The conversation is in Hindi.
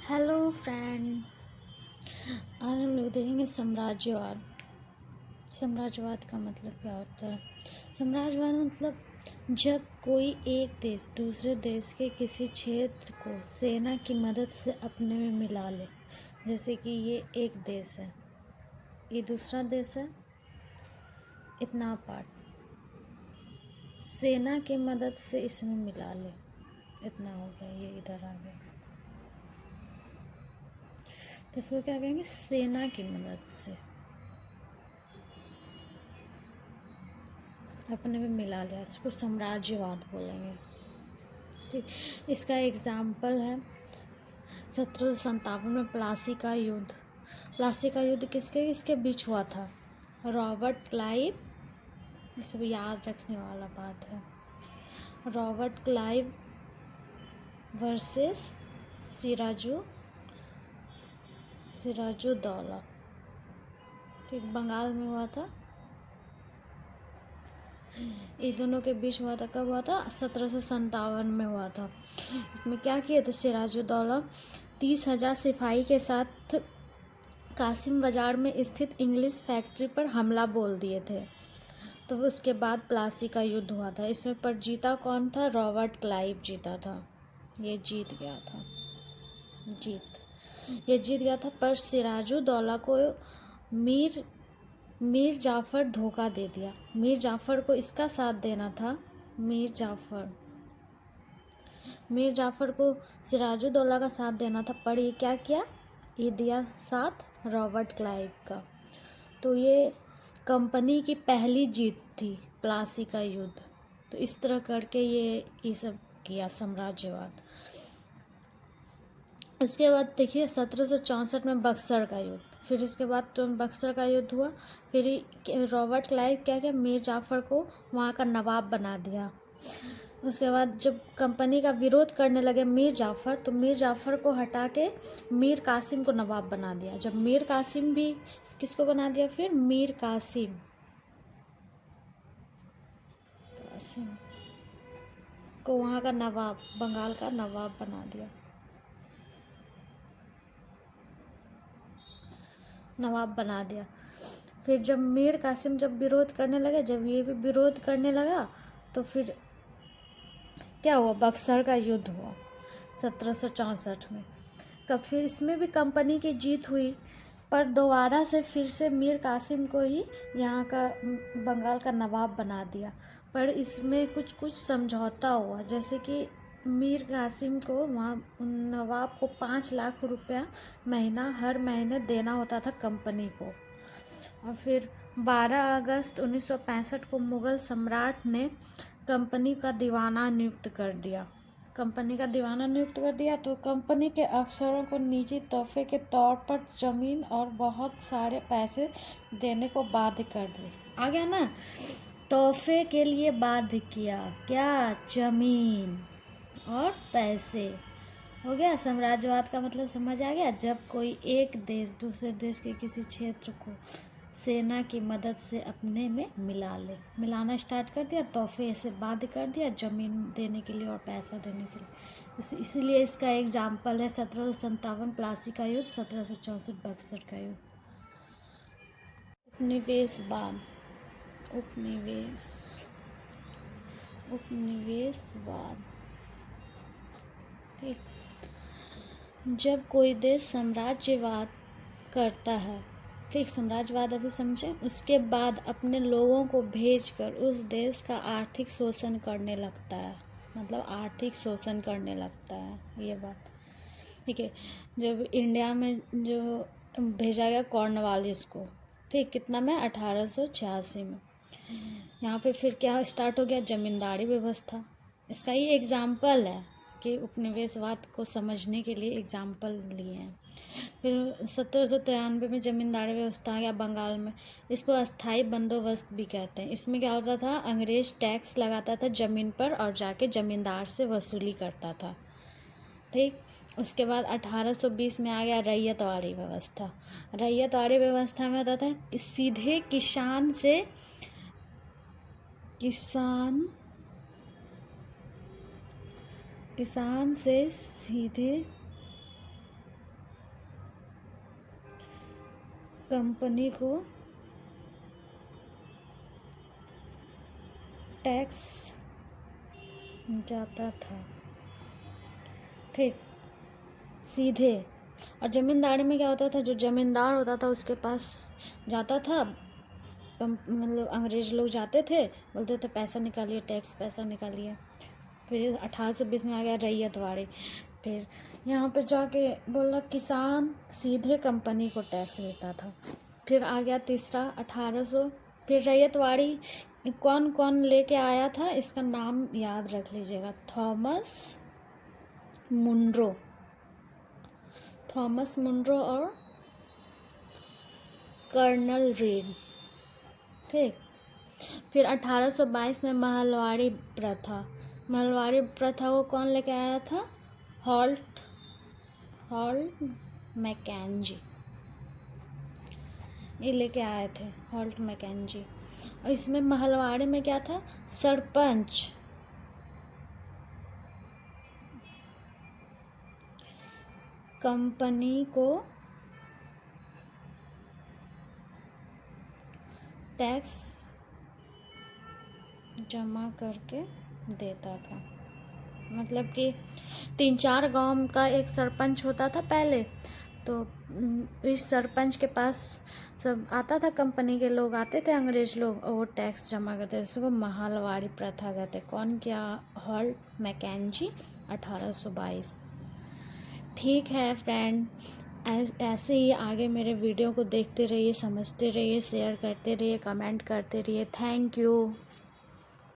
Hello friend. आज हम लोग देखेंगे साम्राज्यवाद। साम्राज्यवाद का मतलब क्या होता है? साम्राज्यवाद मतलब जब कोई एक देश दूसरे देश के किसी क्षेत्र को सेना की मदद से अपने में मिला ले। जैसे कि ये एक देश है, ये दूसरा देश है, इतना पार्ट सेना की मदद से इसमें मिला ले, इतना हो गया, ये इधर आ गया, तो इसको क्या कहेंगे? सेना की मदद से अपने में मिला लिया, इसको साम्राज्यवाद बोलेंगे। ठीक, इसका एग्जाम्पल है 1757 में प्लासी का युद्ध। प्लासी का युद्ध किसके बीच हुआ था? रॉबर्ट क्लाइव, ये सब याद रखने वाला बात है। रॉबर्ट क्लाइव वर्सेस सिराजुद्दौला, ठीक, बंगाल में हुआ था। ये दोनों के बीच हुआ था। कब हुआ था? 1757 में हुआ था। इसमें क्या किए थे? सिराजुद्दौला 30,000 सिपाही के साथ कासिम बाजार में स्थित इंग्लिश फैक्ट्री पर हमला बोल दिए थे। तो उसके बाद प्लासी का युद्ध हुआ था। इसमें पर जीता कौन था? रॉबर्ट क्लाइव जीता था। ये जीत गया था। ये जीत गया था, पर सिराजुद्दौला को मीर जाफ़र धोखा दे दिया। मीर जाफ़र को इसका साथ देना था। मीर जाफ़र को सिराजुद्दौला का साथ देना था, पर ये क्या किया? ये दिया साथ रॉबर्ट क्लाइव का। तो ये कंपनी की पहली जीत थी, प्लासी का युद्ध। तो इस तरह करके ये सब किया साम्राज्यवाद। इसके बाद देखिए 1764 में बक्सर का युद्ध। फिर इसके बाद तो बक्सर का युद्ध हुआ। फिर रॉबर्ट क्लाइव क्या किया? मीर जाफ़र को वहाँ का नवाब बना दिया। उसके बाद जब कंपनी का विरोध करने लगे मीर जाफ़र, तो मीर जाफ़र को हटा के मीर कासिम को नवाब बना दिया। जब मीर कासिम भी किसको बना दिया? फिर मीर कासिम को वहाँ का नवाब, बंगाल का नवाब बना दिया, फिर जब मीर कासिम जब विरोध करने लगे, जब ये भी विरोध करने लगा, तो फिर क्या हुआ? बक्सर का युद्ध हुआ 1764 में। तब फिर इसमें भी कंपनी की जीत हुई, पर दोबारा से फिर से मीर कासिम को ही यहाँ का बंगाल का नवाब बना दिया। पर इसमें कुछ कुछ समझौता हुआ, जैसे कि मीर कासिम को वहाँ नवाब को 5 लाख रुपया महीना हर महीने देना होता था कंपनी को। और फिर 12 अगस्त 1965 को मुग़ल सम्राट ने कंपनी का दीवाना नियुक्त कर दिया। तो कंपनी के अफसरों को निजी तोहफे के तौर पर ज़मीन और बहुत सारे पैसे देने को बाध्य कर दिया। आ गया ना? तोहफे के लिए बाध्य किया। क्या? ज़मीन और पैसे। हो गया। साम्राज्यवाद का मतलब समझ आ गया? जब कोई एक देश दूसरे देश के किसी क्षेत्र को सेना की मदद से अपने में मिलाना स्टार्ट कर दिया, तोहफे से बाध्य कर दिया, ज़मीन देने के लिए और पैसा देने के लिए। इसीलिए इसका एग्जाम्पल है 1757 प्लासी का युद्ध, 1764 बक्सर का युद्ध। उपनिवेशवाद। ठीक, जब कोई देश साम्राज्यवाद करता है, ठीक, साम्राज्यवाद अभी समझे, उसके बाद अपने लोगों को भेजकर उस देश का आर्थिक शोषण करने लगता है। मतलब आर्थिक शोषण करने लगता है, ये बात, ठीक है। जब इंडिया में जो भेजा गया कॉर्नवालिस को, ठीक, कितना में? 1886 में। यहाँ पे फिर क्या स्टार्ट हो गया? जमींदारी व्यवस्था। इसका ही एग्जाम्पल है कि उपनिवेशवाद को समझने के लिए एग्जाम्पल लिए हैं। फिर 1793 में जमींदारी व्यवस्था आ गया बंगाल में। इसको अस्थाई बंदोबस्त भी कहते हैं। इसमें क्या होता था? अंग्रेज टैक्स लगाता था ज़मीन पर और जाके ज़मींदार से वसूली करता था, ठीक। उसके बाद 1820 में आ गया रैयतवाड़ी व्यवस्था। रैयतवाड़ी व्यवस्था में होता था सीधे किसान से सीधे कंपनी को टैक्स जाता था, ठीक, सीधे। और ज़मींदारी में क्या होता था, जो ज़मींदार होता था उसके पास जाता था, मतलब अंग्रेज लोग जाते थे, बोलते थे पैसा निकालिए, टैक्स पैसा निकालिए। फिर 1820 में आ गया रैयतवाड़ी। फिर यहाँ पे जाके बोला किसान सीधे कंपनी को टैक्स देता था। फिर आ गया तीसरा 1800। फिर रैयतवाड़ी कौन कौन लेके आया था, इसका नाम याद रख लीजिएगा, थॉमस मुनरो और कर्नल रीड, ठीक। फिर 1822 में महलवाड़ी प्रथा को कौन लेके आया था, हॉल्ट मैकेंजी, ये लेके आए थे, हॉल्ट मैकेंजी। और इसमें महलवाड़ी में क्या था, सरपंच कंपनी को टैक्स जमा करके देता था। मतलब कि 3-4 गांव का एक सरपंच होता था पहले, तो इस सरपंच के पास सब आता था, कंपनी के लोग आते थे, अंग्रेज लोग, और वो टैक्स जमा करते थे। इसको महलवाड़ी प्रथा कहते। कौन किया, हॉल्ट मैकेंजी, 1822। ठीक है फ्रेंड, ऐसे ही आगे मेरे वीडियो को देखते रहिए, समझते रहिए, शेयर करते रहिए, कमेंट करते रहिए। Thank you.